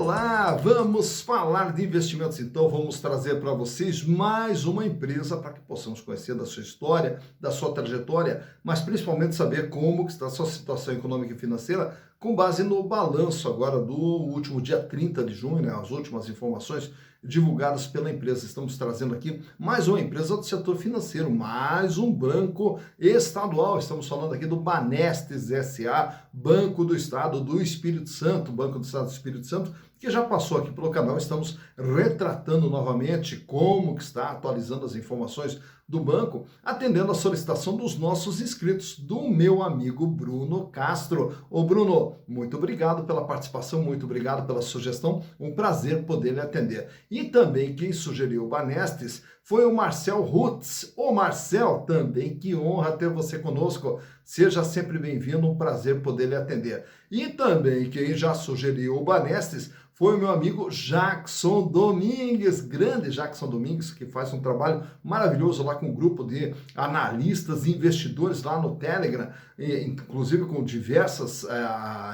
Olá, vamos falar de investimentos então, vamos trazer para vocês mais uma empresa para que possamos conhecer da sua história, da sua trajetória, mas principalmente saber como que está a sua situação econômica e financeira com base no balanço agora do último dia 30 de junho, né, as últimas informações divulgadas pela empresa. Estamos trazendo aqui mais uma empresa do setor financeiro, mais um banco estadual. Estamos falando aqui do Banestes S.A., Banco do Estado do Espírito Santo, Banco do Estado do Espírito Santo, que já passou aqui pelo canal. Estamos retratando novamente como que está, atualizando as informações do banco, atendendo a solicitação dos nossos inscritos, do meu amigo Bruno Castro. Ô Bruno, muito obrigado pela participação, muito obrigado pela sugestão, um prazer poder lhe atender. E também quem sugeriu o Banestes foi o Marcel Rutz. Ô Marcel, também que honra ter você conosco, seja sempre bem-vindo, um prazer poder lhe atender. E também quem já sugeriu o Banestes foi o meu amigo Jackson Domingues, grande Jackson Domingues, que faz um trabalho maravilhoso lá com um grupo de analistas e investidores lá no Telegram, inclusive com diversas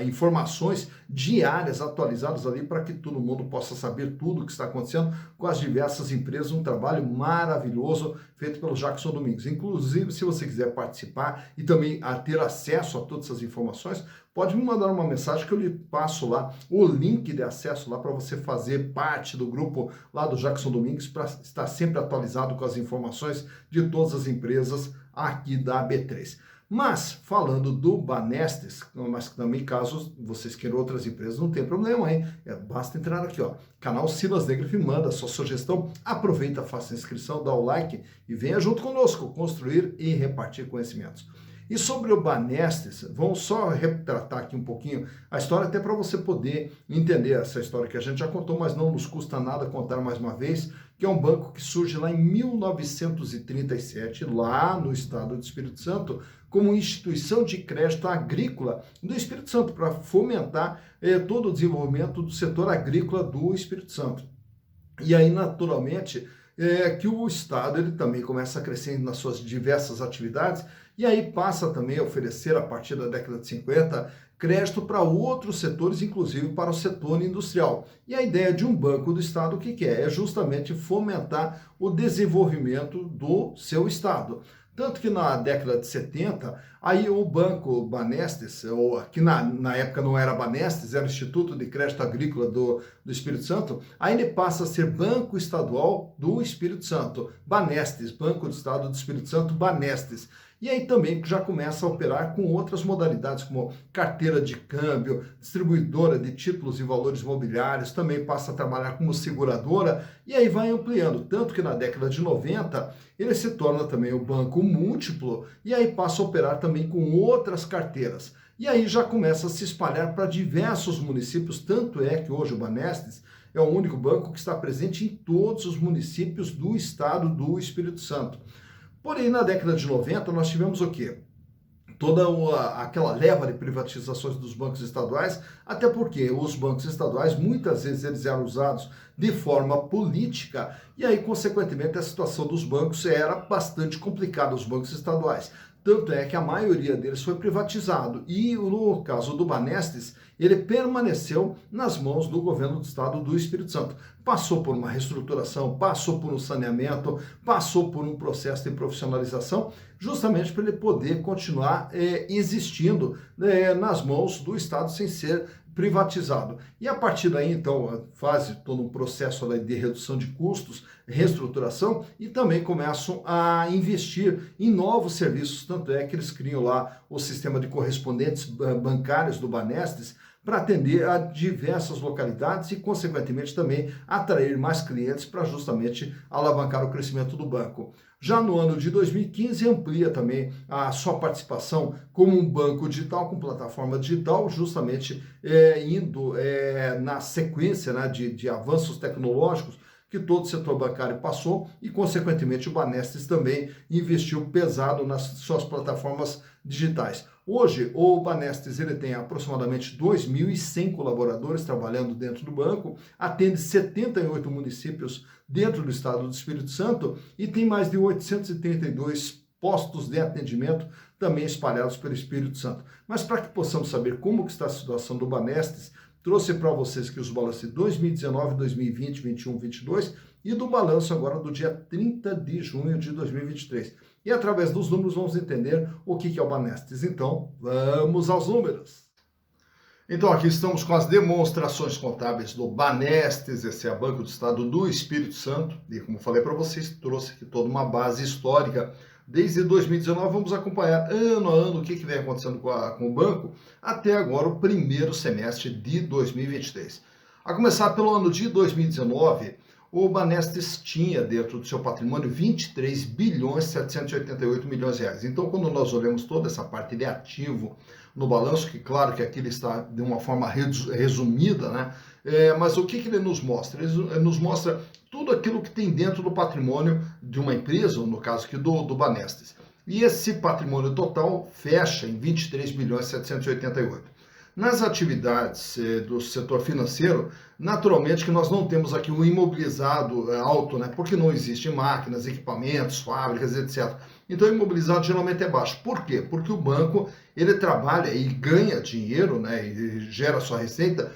informações diárias atualizadas ali para que todo mundo possa saber tudo o que está acontecendo com as diversas empresas, um trabalho maravilhoso feito pelo Jackson Domingues. Inclusive, se você quiser participar e também ter acesso a todas essas informações, pode me mandar uma mensagem que eu lhe passo lá o link de acesso lá para você fazer parte do grupo lá do Jackson Domingues, para estar sempre atualizado com as informações de todas as empresas aqui da B3. Mas, falando do Banestes, mas também caso vocês queiram outras empresas, não tem problema, hein? Basta entrar aqui, ó, canal Silas Negrife, manda a sua sugestão, aproveita, faça a inscrição, dá o like e venha junto conosco construir e repartir conhecimentos. E sobre o Banestes, vamos só retratar aqui um pouquinho a história, até para você poder entender essa história que a gente já contou, mas não nos custa nada contar mais uma vez, que é um banco que surge lá em 1937, lá no estado do Espírito Santo, como instituição de crédito agrícola do Espírito Santo, para fomentar todo o desenvolvimento do setor agrícola do Espírito Santo. E aí, naturalmente, que o Estado ele também começa a crescer nas suas diversas atividades, e aí passa também a oferecer, a partir da década de 50, crédito para outros setores, inclusive para o setor industrial. E a ideia de um banco do Estado, o que é? É justamente fomentar o desenvolvimento do seu Estado. Tanto que na década de 70, aí o Banco Banestes, ou que na época não era Banestes, era o Instituto de Crédito Agrícola do Espírito Santo, aí ele passa a ser Banco Estadual do Espírito Santo, Banestes, Banco do Estado do Espírito Santo, Banestes. E aí também já começa a operar com outras modalidades, como carteira de câmbio, distribuidora de títulos e valores imobiliários, também passa a trabalhar como seguradora, e aí vai ampliando. Tanto que na década de 90, ele se torna também o banco múltiplo, e aí passa a operar também com outras carteiras. E aí já começa a se espalhar para diversos municípios, tanto é que hoje o Banestes é o único banco que está presente em todos os municípios do estado do Espírito Santo. Porém, na década de 90, nós tivemos o quê? Toda aquela leva de privatizações dos bancos estaduais, até porque os bancos estaduais, muitas vezes, eles eram usados de forma política, e aí, consequentemente, a situação dos bancos era bastante complicada, os bancos estaduais. Tanto é que a maioria deles foi privatizado. E no caso do Banestes, ele permaneceu nas mãos do governo do estado do Espírito Santo. Passou por uma reestruturação, passou por um saneamento, passou por um processo de profissionalização, justamente para ele poder continuar existindo nas mãos do estado sem ser privatizado. E a partir daí, então, faz todo um processo de redução de custos, reestruturação, e também começam a investir em novos serviços, tanto é que eles criam lá o sistema de correspondentes bancários do Banestes, para atender a diversas localidades e, consequentemente, também atrair mais clientes para justamente alavancar o crescimento do banco. Já no ano de 2015, amplia também a sua participação como um banco digital, com plataforma digital, justamente indo na sequência, né, de avanços tecnológicos que todo o setor bancário passou, e, consequentemente, o Banestes também investiu pesado nas suas plataformas digitais. Hoje, o Banestes ele tem aproximadamente 2.100 colaboradores trabalhando dentro do banco, atende 78 municípios dentro do estado do Espírito Santo e tem mais de 832 postos de atendimento também espalhados pelo Espírito Santo. Mas para que possamos saber como que está a situação do Banestes, trouxe para vocês aqui os balanços de 2019, 2020, 21, 22 e do balanço agora do dia 30 de junho de 2023. E através dos números vamos entender o que é o Banestes. Então, vamos aos números. Então, aqui estamos com as demonstrações contábeis do Banestes, esse é o Banco do Estado do Espírito Santo. E como falei para vocês, trouxe aqui toda uma base histórica. Desde 2019, vamos acompanhar ano a ano o que vem acontecendo com o banco, até agora o primeiro semestre de 2023. A começar pelo ano de 2019, o Banestes tinha dentro do seu patrimônio 23 bilhões 788 milhões de reais. Então, quando nós olhamos toda essa parte de ativo no balanço, que claro que aqui ele está de uma forma resumida, né? Mas o que ele nos mostra? Ele nos mostra tudo aquilo que tem dentro do patrimônio de uma empresa, ou no caso aqui do Banestes. E esse patrimônio total fecha em 23 bilhões 788. Nas atividades do setor financeiro, naturalmente que nós não temos aqui um imobilizado alto, né? Porque não existem máquinas, equipamentos, fábricas, etc. Então o imobilizado geralmente é baixo. Por quê? Porque o banco ele trabalha e ganha dinheiro, né? E gera sua receita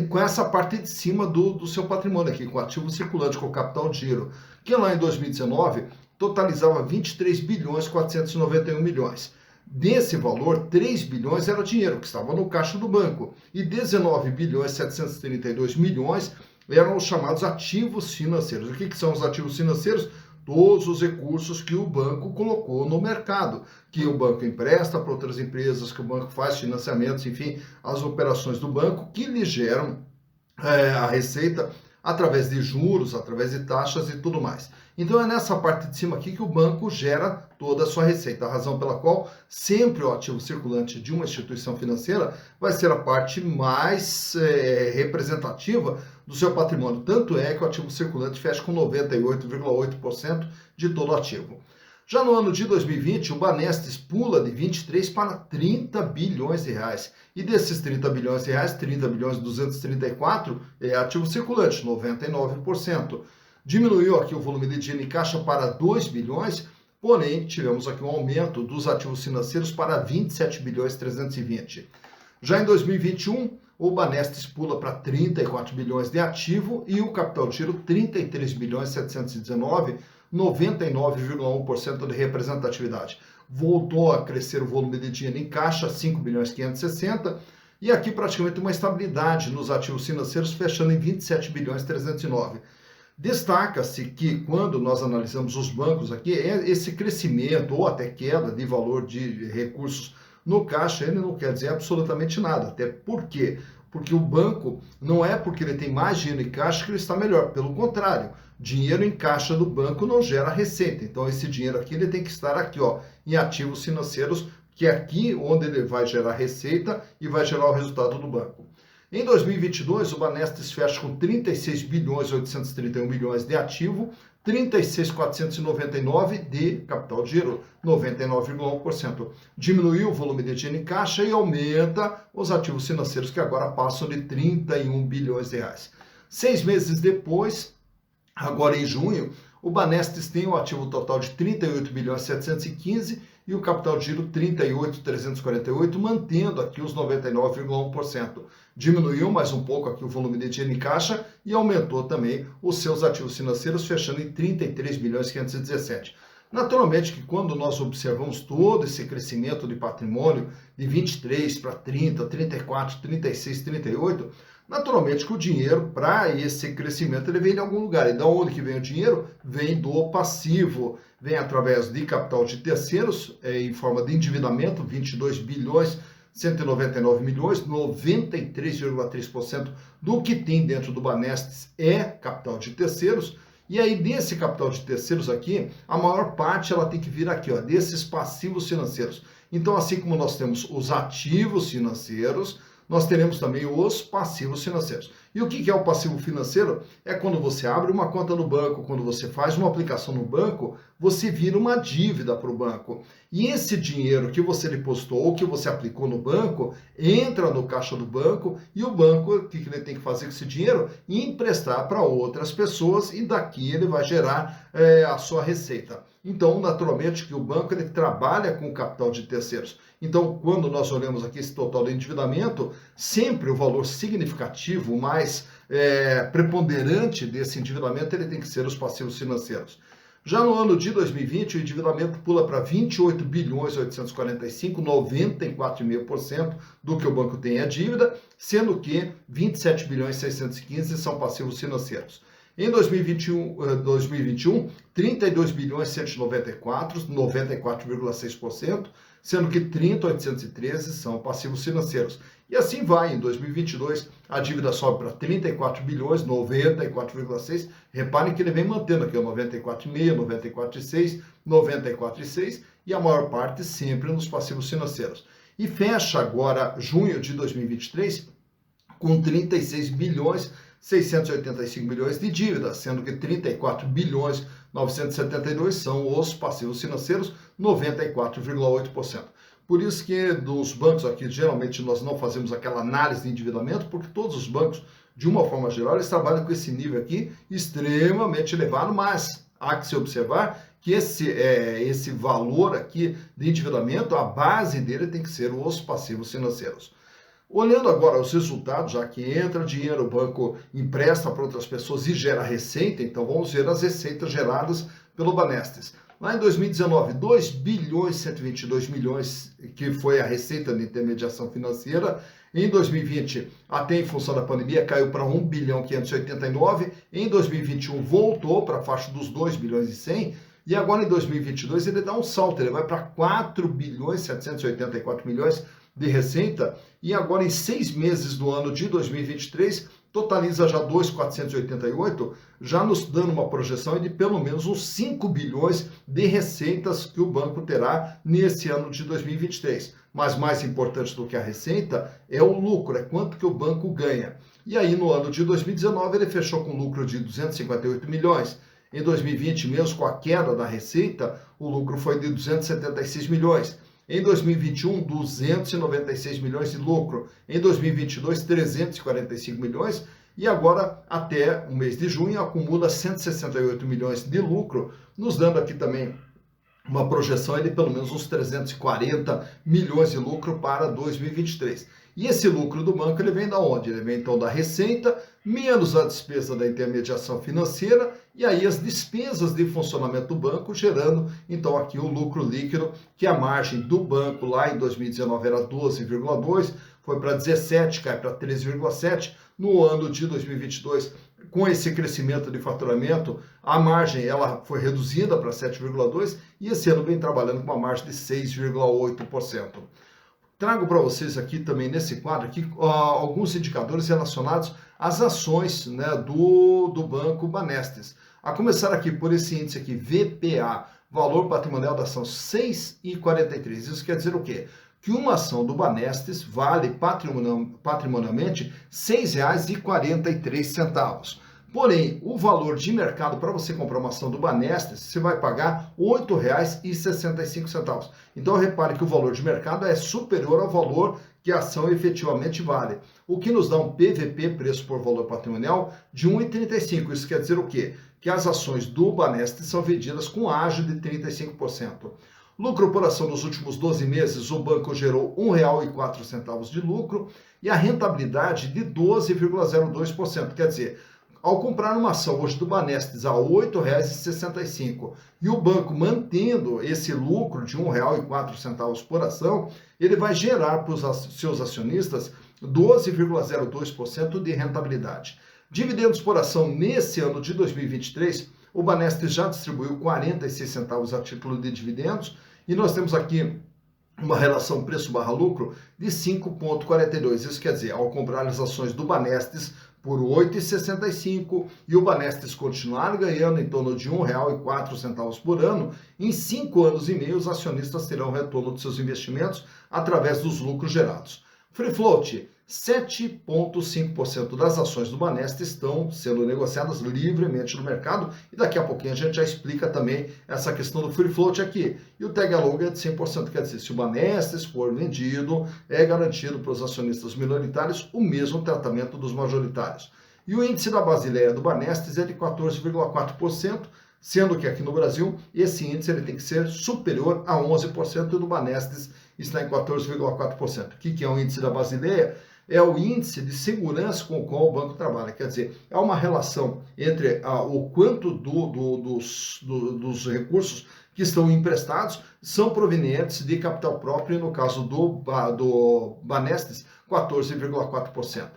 com essa parte de cima do seu patrimônio aqui, com o ativo circulante, com o capital de giro, que lá em 2019 totalizava 23 bilhões 491 milhões. Desse valor, 3 bilhões era dinheiro que estava no caixa do banco e 19 bilhões 732 milhões eram os chamados ativos financeiros. O que são os ativos financeiros? Todos os recursos que o banco colocou no mercado, que o banco empresta para outras empresas, que o banco faz financiamentos, enfim, as operações do banco que lhe geram a receita através de juros, através de taxas e tudo mais. Então é nessa parte de cima aqui que o banco gera toda a sua receita, a razão pela qual sempre o ativo circulante de uma instituição financeira vai ser a parte mais representativa do seu patrimônio. Tanto é que o ativo circulante fecha com 98,8% de todo o ativo. Já no ano de 2020, o Banestes pula de 23 para 30 bilhões de reais. E desses 30 bilhões de reais, 30 bilhões 234 é ativo circulante, 99%. Diminuiu aqui o volume de dinheiro em caixa para 2 bilhões, porém tivemos aqui um aumento dos ativos financeiros para 27 bilhões 320. Já em 2021, o Banestes pula para 34 bilhões de ativo e o capital de giro 33 bilhões 719, 99,1% de representatividade. Voltou a crescer o volume de dinheiro em caixa, 5 bilhões 560, e aqui praticamente uma estabilidade nos ativos financeiros, fechando em 27 bilhões 309. Destaca-se que quando nós analisamos os bancos aqui, esse crescimento ou até queda de valor de recursos no caixa, ele não quer dizer absolutamente nada. Até por quê? Porque o banco não é porque ele tem mais dinheiro em caixa que ele está melhor. Pelo contrário, dinheiro em caixa do banco não gera receita. Então esse dinheiro aqui ele tem que estar aqui, ó, em ativos financeiros, que é aqui onde ele vai gerar receita e vai gerar o resultado do banco. Em 2022, o Banestes fecha com 36 bilhões 831 milhões de ativo, 36.499 de capital de giro, 99,1%. Diminuiu o volume de dinheiro em caixa e aumenta os ativos financeiros, que agora passam de 31 bilhões de reais. 6 meses depois, agora em junho, o Banestes tem um ativo total de 38 bilhões 715 e o capital de giro 38.348, mantendo aqui os 99,1%. Diminuiu mais um pouco aqui o volume de dinheiro em caixa e aumentou também os seus ativos financeiros, fechando em 33 bilhões 517. Naturalmente que quando nós observamos todo esse crescimento de patrimônio de 23 para 30, 34, 36, 38, naturalmente que o dinheiro para esse crescimento ele vem de algum lugar. E de onde que vem o dinheiro? Vem do passivo, vem através de capital de terceiros, em forma de endividamento, 22 bilhões 199 milhões, 93,3% do que tem dentro do Banestes é capital de terceiros. E aí, desse capital de terceiros aqui, a maior parte ela tem que vir aqui, ó, desses passivos financeiros. Então, assim como nós temos os ativos financeiros, nós teremos também os passivos financeiros. E o que é o passivo financeiro? É quando você abre uma conta no banco, quando você faz uma aplicação no banco, você vira uma dívida para o banco. E esse dinheiro que você depositou ou que você aplicou no banco, entra no caixa do banco e o banco, o que ele tem que fazer com esse dinheiro? Emprestar para outras pessoas e daqui ele vai gerar a sua receita. Então, naturalmente, que o banco ele trabalha com o capital de terceiros. Então, quando nós olhamos aqui esse total de endividamento, sempre o valor significativo, mais preponderante desse endividamento, ele tem que ser os passivos financeiros. Já no ano de 2020, o endividamento pula para 28 bilhões 845, 94,5% do que o banco tem é dívida, sendo que 27 bilhões 615 são passivos financeiros. Em 2021, 32 bilhões 194, 94,6%, sendo que 30,813 são passivos financeiros. E assim vai, em 2022 a dívida sobe para 34 bilhões, 94,6. Reparem que ele vem mantendo aqui o 94,5, 94,6, 94,6 e a maior parte sempre nos passivos financeiros. E fecha agora junho de 2023 com 36 bilhões 685 milhões de dívida, sendo que 34 bilhões 972 são os passivos financeiros, 94,8%. Por isso que dos bancos aqui, geralmente nós não fazemos aquela análise de endividamento, porque todos os bancos, de uma forma geral, eles trabalham com esse nível aqui extremamente elevado, mas há que se observar que esse valor aqui de endividamento, a base dele tem que ser os passivos financeiros. Olhando agora os resultados, já que entra dinheiro, o banco empresta para outras pessoas e gera receita, então vamos ver as receitas geradas pelo Banestes. Lá em 2019, 2 bilhões 122 milhões, que foi a receita de intermediação financeira. Em 2020, até em função da pandemia, caiu para 1 bilhão 589. Em 2021, voltou para a faixa dos 2 bilhões e 100. E agora em 2022 ele dá um salto, ele vai para 4 bilhões 784 milhões de receita, e agora em 6 meses do ano de 2023, totaliza já 2.488, já nos dando uma projeção de pelo menos uns 5 bilhões de receitas que o banco terá nesse ano de 2023. Mas mais importante do que a receita é o lucro, é quanto que o banco ganha. E aí no ano de 2019 ele fechou com lucro de 258 milhões. Em 2020, mesmo com a queda da receita, o lucro foi de 276 milhões. Em 2021, 296 milhões de lucro. Em 2022, 345 milhões. E agora, até o mês de junho, acumula 168 milhões de lucro, nos dando aqui também uma projeção de pelo menos uns 340 milhões de lucro para 2023. E esse lucro do banco, ele vem da onde? Ele vem então da receita, menos a despesa da intermediação financeira, e aí as despesas de funcionamento do banco, gerando então aqui o lucro líquido, que a margem do banco lá em 2019 era 12,2, foi para 17, cai para 13,7. No ano de 2022, com esse crescimento de faturamento, a margem ela foi reduzida para 7,2 e esse ano vem trabalhando com uma margem de 6,8%. Trago para vocês aqui também nesse quadro aqui, alguns indicadores relacionados às ações, né, do Banco Banestes. A começar aqui por esse índice aqui, VPA, Valor Patrimonial da Ação, 6,43. Isso quer dizer o quê? Que uma ação do Banestes vale patrimonialmente R$ 6,43. Porém, o valor de mercado para você comprar uma ação do Banestes, você vai pagar R$ 8,65. Então, repare que o valor de mercado é superior ao valor que a ação efetivamente vale. O que nos dá um PVP, preço por valor patrimonial, de 1,35. Isso quer dizer o quê? Que as ações do Banestes são vendidas com ágio de 35%. Lucro por ação nos últimos 12 meses, o banco gerou R$ 1,04 de lucro e a rentabilidade de 12,02%. Quer dizer, ao comprar uma ação hoje do Banestes a R$ 8,65 e o banco mantendo esse lucro de R$ 1,04 por ação, ele vai gerar para os seus acionistas 12,02% de rentabilidade. Dividendos por ação nesse ano de 2023, o Banestes já distribuiu 46 centavos a título de dividendos e nós temos aqui uma relação preço/lucro de 5,42. Isso quer dizer, ao comprar as ações do Banestes por R$ 8,65 e o Banestes continuar ganhando em torno de R$ 1,04 por ano, em 5 anos e meio os acionistas terão retorno de seus investimentos através dos lucros gerados. Free Float, 7,5% das ações do Banestes estão sendo negociadas livremente no mercado e daqui a pouquinho a gente já explica também essa questão do Free Float aqui. E o tag along é de 100%, quer dizer, se o Banestes for vendido, é garantido para os acionistas minoritários o mesmo tratamento dos majoritários. E o índice da Basileia do Banestes é de 14,4%, Sendo que aqui no Brasil, esse índice ele tem que ser superior a 11% e do Banestes está em 14,4%. O que é o índice da Basileia? É o índice de segurança com o qual o banco trabalha. Quer dizer, é uma relação entre o quanto dos recursos que estão emprestados são provenientes de capital próprio, e no caso do Banestes, 14,4%.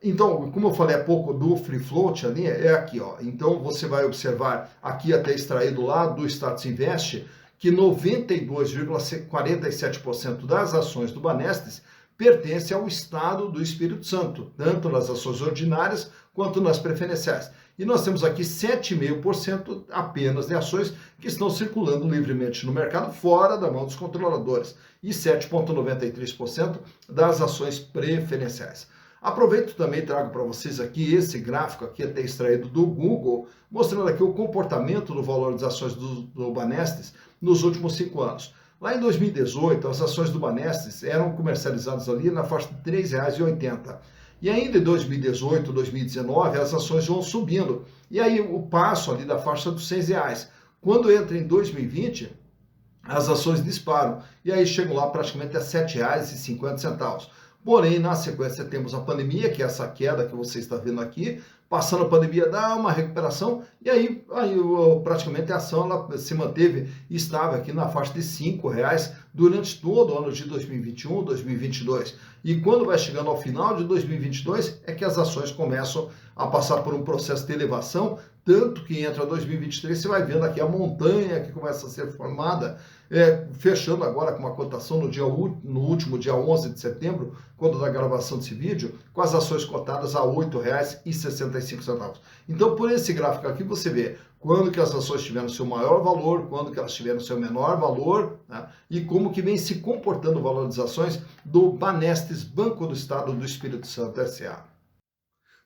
Então, como eu falei há pouco do free float ali, é aqui, ó. Então, você vai observar aqui até extraído lá do Status Invest que 92,47% das ações do Banestes pertence ao Estado do Espírito Santo, tanto nas ações ordinárias quanto nas preferenciais. E nós temos aqui 7,5% apenas de ações que estão circulando livremente no mercado, fora da mão dos controladores, e 7,93% das ações preferenciais. Aproveito também e trago para vocês aqui esse gráfico, aqui até extraído do Google, mostrando aqui o comportamento do valor das ações do Banestes nos últimos 5 anos. Lá em 2018, as ações do Banestes eram comercializadas ali na faixa de R$ 3,80. E ainda em 2018, 2019, as ações vão subindo. E aí o passo ali da faixa dos R$ 6. Quando entra em 2020, as ações disparam. E aí chegam lá praticamente a R$ 7,50. Porém, na sequência, temos a pandemia, que é essa queda que você está vendo aqui. Passando a pandemia, dá uma recuperação, e aí praticamente a ação ela se manteve estável aqui na faixa de R$ 5,00 durante todo o ano de 2021, 2022. E quando vai chegando ao final de 2022, é que as ações começam a passar por um processo de elevação, tanto que entra 2023, você vai vendo aqui a montanha que começa a ser formada, fechando agora com uma cotação no último dia 11 de setembro, quando da gravação desse vídeo, com as ações cotadas a R$ 8,65. Então, por esse gráfico aqui, você vê quando que as ações tiveram seu maior valor, quando que elas tiveram seu menor valor, né? E como que vem se comportando o valor das ações do Banestes, Banco do Estado do Espírito Santo S.A.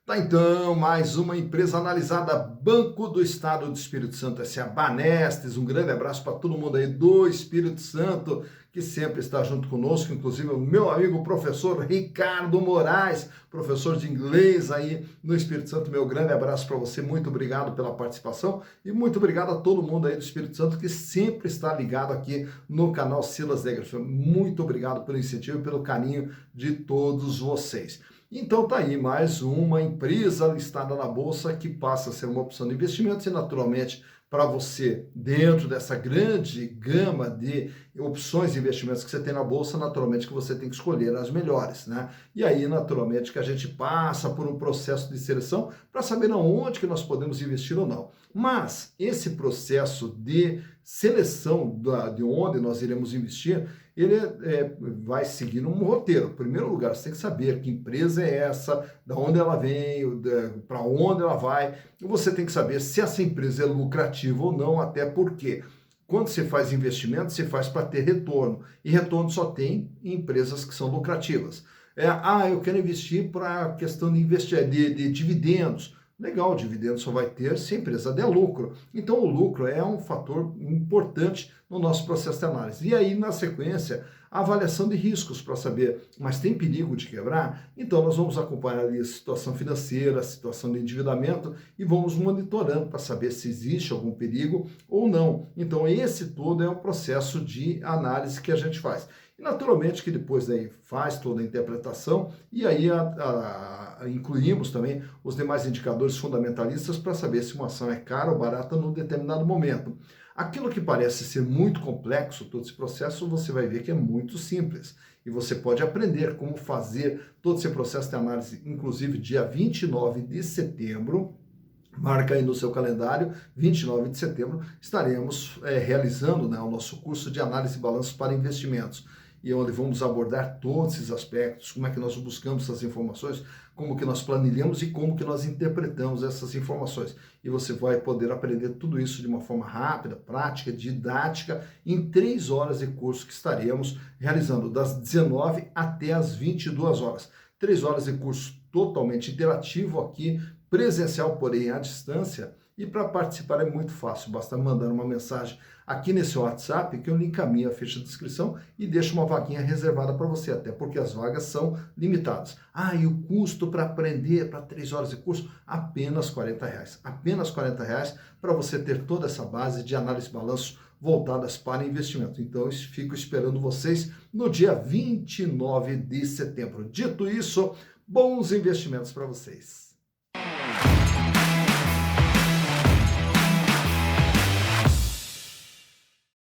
Tá, então, mais uma empresa analisada, Banco do Estado do Espírito Santo S.A. Banestes. Um grande abraço para todo mundo aí do Espírito Santo, que sempre está junto conosco, inclusive o meu amigo professor Ricardo Moraes, professor de inglês aí no Espírito Santo. Meu grande abraço para você, muito obrigado pela participação e muito obrigado a todo mundo aí do Espírito Santo que sempre está ligado aqui no canal Silas Negrafilho. Muito obrigado pelo incentivo e pelo carinho de todos vocês. Então tá aí mais uma empresa listada na Bolsa que passa a ser uma opção de investimentos e naturalmente para você, dentro dessa grande gama de opções de investimentos que você tem na Bolsa, naturalmente que você tem que escolher as melhores, né? E aí, naturalmente, que a gente passa por um processo de seleção para saber aonde que nós podemos investir ou não. Mas esse processo de seleção de onde nós iremos investir, ele vai seguir um roteiro. Em primeiro lugar, você tem que saber que empresa é essa, de onde ela vem, para onde ela vai, e você tem que saber se essa empresa é lucrativa ou não, até porque quando você faz investimento, você faz para ter retorno, e retorno só tem em empresas que são lucrativas. Eu quero investir para a questão de dividendos. Legal, o dividendo só vai ter se a empresa der lucro. Então, o lucro é um fator importante no nosso processo de análise. E aí, na sequência, a avaliação de riscos para saber, mas tem perigo de quebrar? Então, nós vamos acompanhar ali a situação financeira, a situação de endividamento e vamos monitorando para saber se existe algum perigo ou não. Então, esse todo é o processo de análise que a gente faz. E naturalmente que depois daí faz toda a interpretação e aí incluímos também os demais indicadores fundamentalistas para saber se uma ação é cara ou barata num determinado momento. Aquilo que parece ser muito complexo, todo esse processo, você vai ver que é muito simples. E você pode aprender como fazer todo esse processo de análise, inclusive dia 29 de setembro, marca aí no seu calendário, 29 de setembro, estaremos realizando o nosso curso de análise de balanços para investimentos. E onde vamos abordar todos esses aspectos, como é que nós buscamos essas informações, como que nós planilhamos e como que nós interpretamos essas informações. E você vai poder aprender tudo isso de uma forma rápida, prática, didática, em 3 horas de curso que estaremos realizando, das 19 até as 22 horas. 3 horas de curso totalmente interativo aqui, presencial, porém à distância, E para participar é muito fácil, basta mandar uma mensagem aqui nesse WhatsApp que eu lhe encaminho a ficha de inscrição e deixo uma vaguinha reservada para você, até porque as vagas são limitadas. Ah, e o custo para aprender, para 3 horas de curso, apenas R$ 40. Apenas R$ 40 para você ter toda essa base de análise de balanço voltadas para investimento. Então, eu fico esperando vocês no dia 29 de setembro. Dito isso, bons investimentos para vocês.